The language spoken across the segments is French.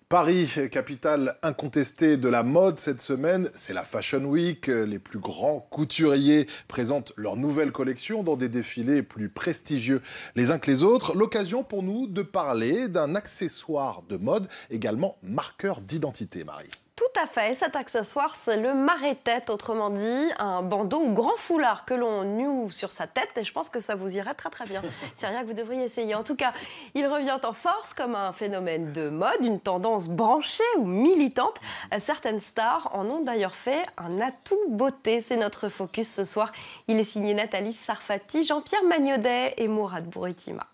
Paris, capitale incontestée de la mode cette semaine, c'est la Fashion Week. Les plus grands couturiers présentent leurs nouvelles collections dans des défilés plus prestigieux les uns que les autres. L'occasion pour nous de parler d'un accessoire de mode également marqueur d'identité, Marie. Tout à fait, cet accessoire c'est le marée-tête, autrement dit un bandeau ou grand foulard que l'on noue sur sa tête et je pense que ça vous irait très bien. C'est rien que vous devriez essayer. En tout cas, il revient en force comme un phénomène de mode, une tendance branchée ou militante. Certaines stars en ont d'ailleurs fait un atout beauté. C'est notre focus ce soir. Il est signé Nathalie Sarfati, Jean-Pierre Magnodet et Mourad Bouritima.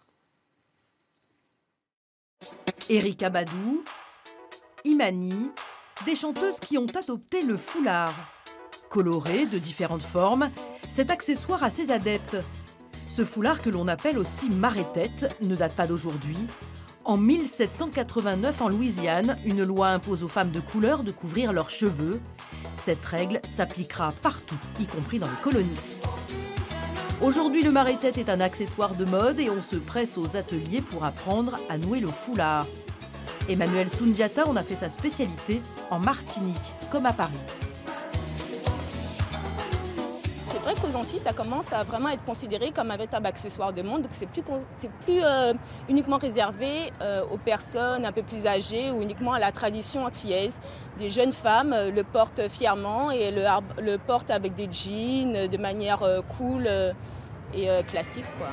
Erykah Badu, Imani, des chanteuses qui ont adopté le foulard. Coloré de différentes formes, cet accessoire a ses adeptes. Ce foulard que l'on appelle aussi marée-tête ne date pas d'aujourd'hui. En 1789, en Louisiane, une loi impose aux femmes de couleur de couvrir leurs cheveux. Cette règle s'appliquera partout, y compris dans les colonies. Aujourd'hui, le marée-tête est un accessoire de mode et on se presse aux ateliers pour apprendre à nouer le foulard. Emmanuelle Soundiata en a fait sa spécialité en Martinique, comme à Paris. C'est vrai qu'aux Antilles, ça commence à vraiment être considéré comme un véritable accessoire de mode. Donc c'est plus uniquement réservé aux personnes un peu plus âgées ou uniquement à la tradition antillaise. Des jeunes femmes le portent fièrement et le portent avec des jeans de manière cool et classique, quoi.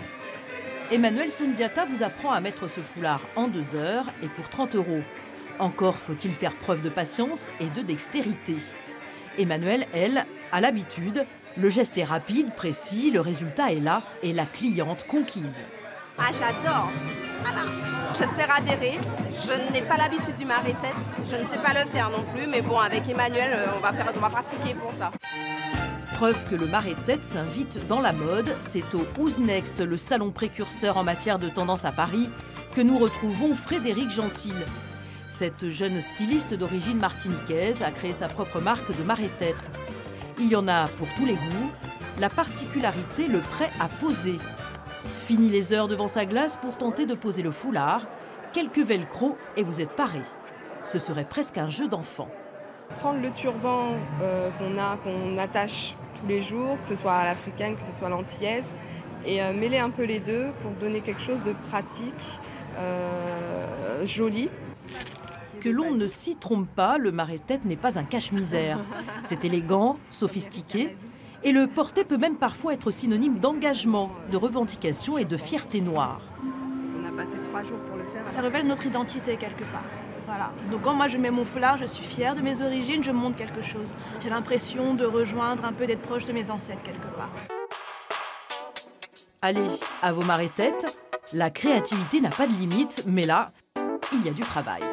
Emmanuelle Soundiata vous apprend à mettre ce foulard en 2 heures et pour 30 €. Encore faut-il faire preuve de patience et de dextérité. Emmanuelle, elle, a l'habitude. Le geste est rapide, précis, le résultat est là et la cliente conquise. Ah, j'adore. Voilà. J'espère adhérer. Je n'ai pas l'habitude du marée-tête. Je ne sais pas le faire non plus. Mais bon, avec Emmanuelle, on va pratiquer pour ça. Preuve que le marée-tête s'invite dans la mode, c'est au Who's Next, le salon précurseur en matière de tendance à Paris, que nous retrouvons Frédéric Gentil. Cette jeune styliste d'origine martiniquaise a créé sa propre marque de marée-tête. Il y en a pour tous les goûts. La particularité, le prêt à poser. Fini les heures devant sa glace pour tenter de poser le foulard. Quelques velcro et vous êtes paré. Ce serait presque un jeu d'enfant. Prendre le turban qu'on attache tous les jours, que ce soit à l'africaine, que ce soit à l'antillaise, et mêler un peu les deux pour donner quelque chose de pratique, joli. Que l'on ne s'y trompe pas, le marée-tête n'est pas un cache-misère. C'est élégant, sophistiqué, et le porter peut même parfois être synonyme d'engagement, de revendication et de fierté noire. On a passé 3 jours pour le faire. Ça révèle notre identité quelque part. Voilà. Donc quand moi je mets mon foulard, je suis fière de mes origines, je montre quelque chose. J'ai l'impression de rejoindre un peu, d'être proche de mes ancêtres quelque part. Allez, à vos marées-têtes, la créativité n'a pas de limite, mais là, il y a du travail.